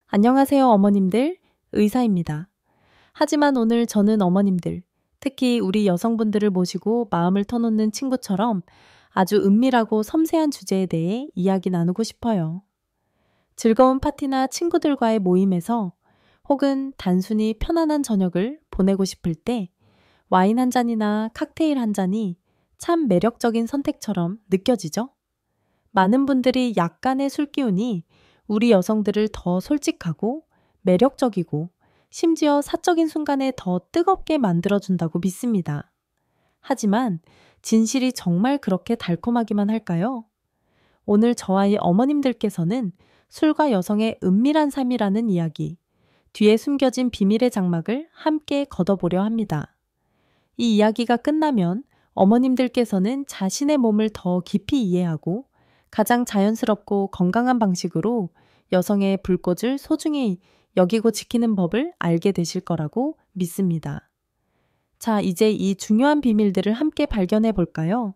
안녕하세요, 어머님들. 의사입니다. 하지만 오늘 저는 어머님들, 특히 우리 여성분들을 모시고 마음을 터놓는 친구처럼 아주 은밀하고 섬세한 주제에 대해 이야기 나누고 싶어요. 즐거운 파티나 친구들과의 모임에서 혹은 단순히 편안한 저녁을 보내고 싶을 때 와인 한 잔이나 칵테일 한 잔이 참 매력적인 선택처럼 느껴지죠? 많은 분들이 약간의 술 기운이 우리 여성들을 더 솔직하고 매력적이고 심지어 사적인 순간에 더 뜨겁게 만들어준다고 믿습니다. 하지만 진실이 정말 그렇게 달콤하기만 할까요? 오늘 저와의 어머님들께서는 술과 여성의 은밀한 삶이라는 이야기, 뒤에 숨겨진 비밀의 장막을 함께 걷어보려 합니다. 이 이야기가 끝나면 어머님들께서는 자신의 몸을 더 깊이 이해하고 가장 자연스럽고 건강한 방식으로 여성의 불꽃을 소중히 여기고 지키는 법을 알게 되실 거라고 믿습니다. 자, 이제 이 중요한 비밀들을 함께 발견해 볼까요?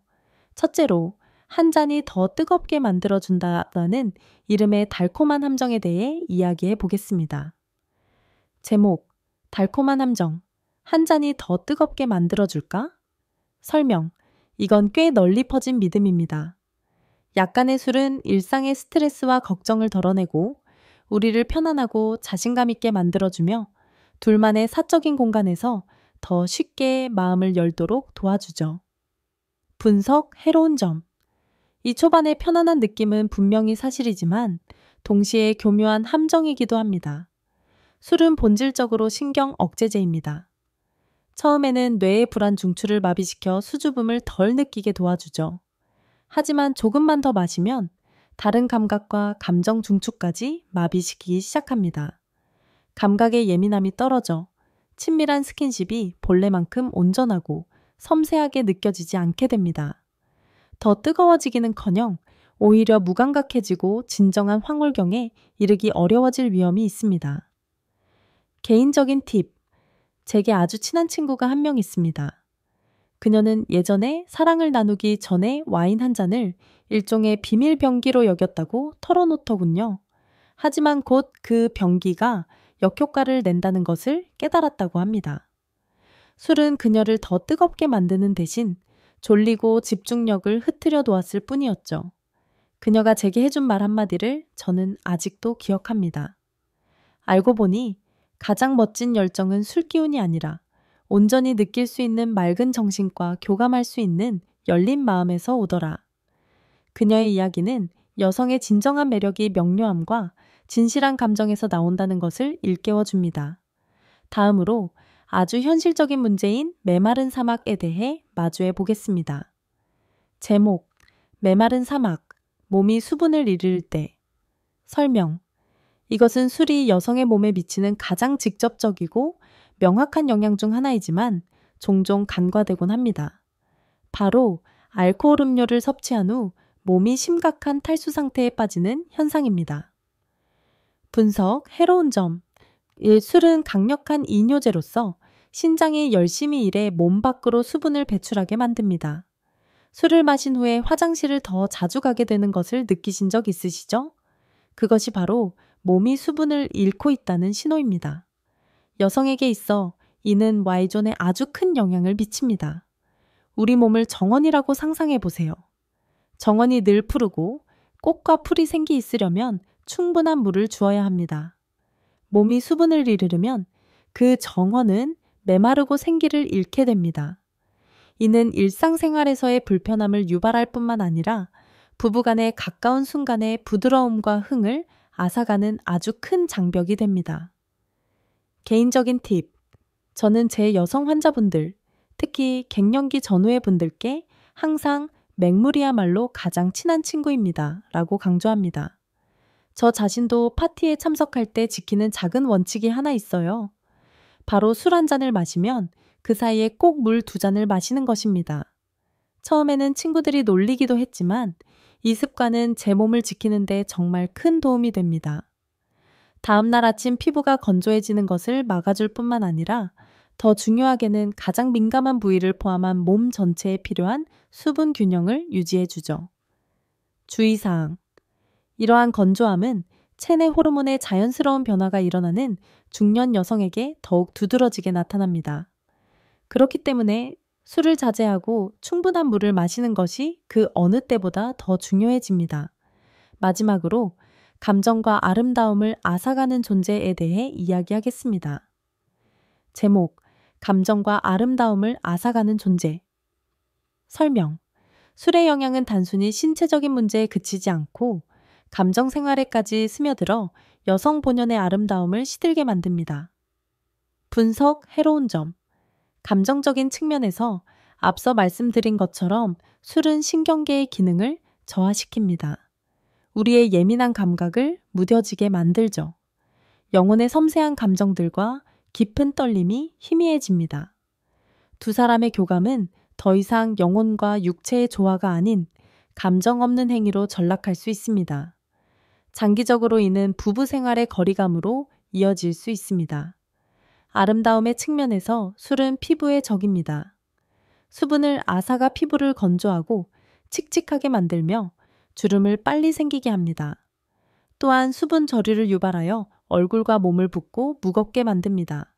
첫째로, 한 잔이 더 뜨겁게 만들어준다는 이름의 달콤한 함정에 대해 이야기해 보겠습니다. 제목, 달콤한 함정. 한 잔이 더 뜨겁게 만들어줄까? 설명, 이건 꽤 널리 퍼진 믿음입니다. 약간의 술은 일상의 스트레스와 걱정을 덜어내고 우리를 편안하고 자신감 있게 만들어주며 둘만의 사적인 공간에서 더 쉽게 마음을 열도록 도와주죠. 분석, 해로운 점. 이 초반의 편안한 느낌은 분명히 사실이지만 동시에 교묘한 함정이기도 합니다. 술은 본질적으로 신경 억제제입니다. 처음에는 뇌의 불안 중추를 마비시켜 수줍음을 덜 느끼게 도와주죠. 하지만 조금만 더 마시면 다른 감각과 감정 중추까지 마비시키기 시작합니다. 감각의 예민함이 떨어져 친밀한 스킨십이 본래만큼 온전하고 섬세하게 느껴지지 않게 됩니다. 더 뜨거워지기는커녕 오히려 무감각해지고 진정한 황홀경에 이르기 어려워질 위험이 있습니다. 개인적인 팁. 제게 아주 친한 친구가 한 명 있습니다. 그녀는 예전에 사랑을 나누기 전에 와인 한 잔을 일종의 비밀 병기로 여겼다고 털어놓더군요. 하지만 곧 그 병기가 역효과를 낸다는 것을 깨달았다고 합니다. 술은 그녀를 더 뜨겁게 만드는 대신 졸리고 집중력을 흐트려 놓았을 뿐이었죠. 그녀가 제게 해준 말 한마디를 저는 아직도 기억합니다. 알고 보니 가장 멋진 열정은 술기운이 아니라 온전히 느낄 수 있는 맑은 정신과 교감할 수 있는 열린 마음에서 오더라. 그녀의 이야기는 여성의 진정한 매력이 명료함과 진실한 감정에서 나온다는 것을 일깨워 줍니다. 다음으로 아주 현실적인 문제인 메마른 사막에 대해 마주해 보겠습니다. 제목, 메마른 사막, 몸이 수분을 잃을 때. 설명, 이것은 술이 여성의 몸에 미치는 가장 직접적이고 명확한 영향 중 하나이지만 종종 간과되곤 합니다. 바로 알코올 음료를 섭취한 후 몸이 심각한 탈수 상태에 빠지는 현상입니다. 분석, 해로운 점. 술은 강력한 이뇨제로서 신장이 열심히 일해 몸 밖으로 수분을 배출하게 만듭니다. 술을 마신 후에 화장실을 더 자주 가게 되는 것을 느끼신 적 있으시죠? 그것이 바로 몸이 수분을 잃고 있다는 신호입니다. 여성에게 있어 이는 Y존에 아주 큰 영향을 미칩니다. 우리 몸을 정원이라고 상상해 보세요. 정원이 늘 푸르고 꽃과 풀이 생기 있으려면 충분한 물을 주어야 합니다. 몸이 수분을 잃으려면 그 정원은 메마르고 생기를 잃게 됩니다. 이는 일상생활에서의 불편함을 유발할 뿐만 아니라 부부간의 가까운 순간의 부드러움과 흥을 앗아가는 아주 큰 장벽이 됩니다. 개인적인 팁. 저는 제 여성 환자분들, 특히 갱년기 전후의 분들께 항상 맹물이야말로 가장 친한 친구입니다. 라고 강조합니다. 저 자신도 파티에 참석할 때 지키는 작은 원칙이 하나 있어요. 바로 술 한 잔을 마시면 그 사이에 꼭 물 2잔을 마시는 것입니다. 처음에는 친구들이 놀리기도 했지만 이 습관은 제 몸을 지키는데 정말 큰 도움이 됩니다. 다음날 아침 피부가 건조해지는 것을 막아줄 뿐만 아니라 더 중요하게는 가장 민감한 부위를 포함한 몸 전체에 필요한 수분 균형을 유지해주죠. 주의사항. 이러한 건조함은 체내 호르몬의 자연스러운 변화가 일어나는 중년 여성에게 더욱 두드러지게 나타납니다. 그렇기 때문에 술을 자제하고 충분한 물을 마시는 것이 그 어느 때보다 더 중요해집니다. 마지막으로 감정과 아름다움을 앗아가는 존재에 대해 이야기하겠습니다. 제목, 감정과 아름다움을 앗아가는 존재. 설명. 술의 영향은 단순히 신체적인 문제에 그치지 않고 감정 생활에까지 스며들어 여성 본연의 아름다움을 시들게 만듭니다. 분석, 해로운 점. 감정적인 측면에서 앞서 말씀드린 것처럼 술은 신경계의 기능을 저하시킵니다. 우리의 예민한 감각을 무뎌지게 만들죠. 영혼의 섬세한 감정들과 깊은 떨림이 희미해집니다. 두 사람의 교감은 더 이상 영혼과 육체의 조화가 아닌 감정 없는 행위로 전락할 수 있습니다. 장기적으로 이는 부부 생활의 거리감으로 이어질 수 있습니다. 아름다움의 측면에서 술은 피부의 적입니다. 수분을 앗아가 피부를 건조하고 칙칙하게 만들며 주름을 빨리 생기게 합니다. 또한 수분 저리를 유발하여 얼굴과 몸을 붓고 무겁게 만듭니다.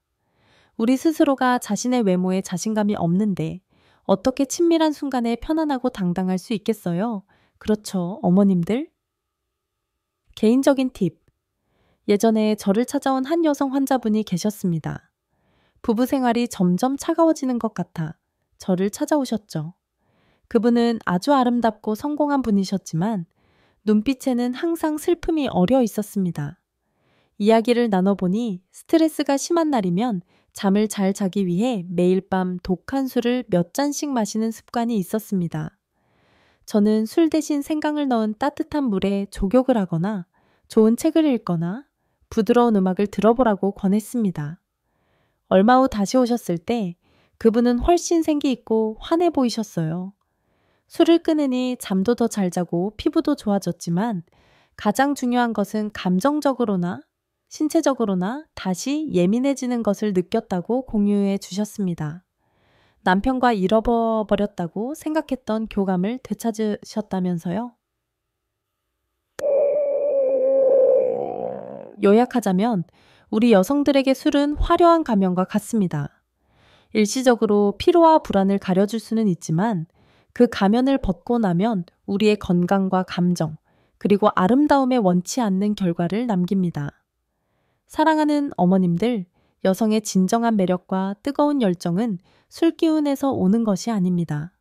우리 스스로가 자신의 외모에 자신감이 없는데 어떻게 친밀한 순간에 편안하고 당당할 수 있겠어요? 그렇죠, 어머님들? 개인적인 팁. 예전에 저를 찾아온 한 여성 환자분이 계셨습니다. 부부 생활이 점점 차가워지는 것 같아 저를 찾아오셨죠. 그분은 아주 아름답고 성공한 분이셨지만 눈빛에는 항상 슬픔이 어려 있었습니다. 이야기를 나눠보니 스트레스가 심한 날이면 잠을 잘 자기 위해 매일 밤 독한 술을 몇 잔씩 마시는 습관이 있었습니다. 저는 술 대신 생강을 넣은 따뜻한 물에 족욕을 하거나 좋은 책을 읽거나 부드러운 음악을 들어보라고 권했습니다. 얼마 후 다시 오셨을 때 그분은 훨씬 생기 있고 환해 보이셨어요. 술을 끊으니 잠도 더 잘 자고 피부도 좋아졌지만 가장 중요한 것은 감정적으로나 신체적으로나 다시 예민해지는 것을 느꼈다고 공유해 주셨습니다. 남편과 잃어버렸다고 생각했던 교감을 되찾으셨다면서요? 요약하자면 우리 여성들에게 술은 화려한 가면과 같습니다. 일시적으로 피로와 불안을 가려줄 수는 있지만 그 가면을 벗고 나면 우리의 건강과 감정, 그리고 아름다움에 원치 않는 결과를 남깁니다. 사랑하는 어머님들, 여성의 진정한 매력과 뜨거운 열정은 술 기운에서 오는 것이 아닙니다.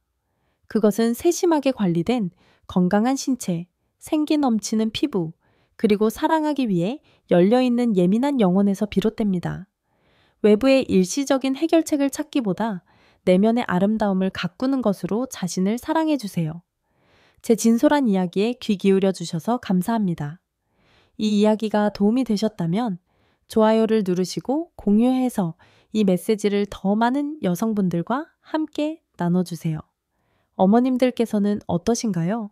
그것은 세심하게 관리된 건강한 신체, 생기 넘치는 피부, 그리고 사랑하기 위해 열려있는 예민한 영혼에서 비롯됩니다. 외부의 일시적인 해결책을 찾기보다 내면의 아름다움을 가꾸는 것으로 자신을 사랑해 주세요. 제 진솔한 이야기에 귀 기울여 주셔서 감사합니다. 이 이야기가 도움이 되셨다면 좋아요를 누르시고 공유해서 이 메시지를 더 많은 여성분들과 함께 나눠주세요. 어머님들께서는 어떠신가요?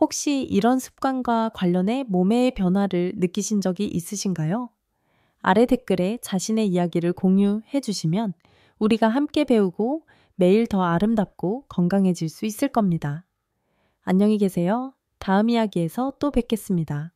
혹시 이런 습관과 관련해 몸의 변화를 느끼신 적이 있으신가요? 아래 댓글에 자신의 이야기를 공유해 주시면 우리가 함께 배우고 매일 더 아름답고 건강해질 수 있을 겁니다. 안녕히 계세요. 다음 이야기에서 또 뵙겠습니다.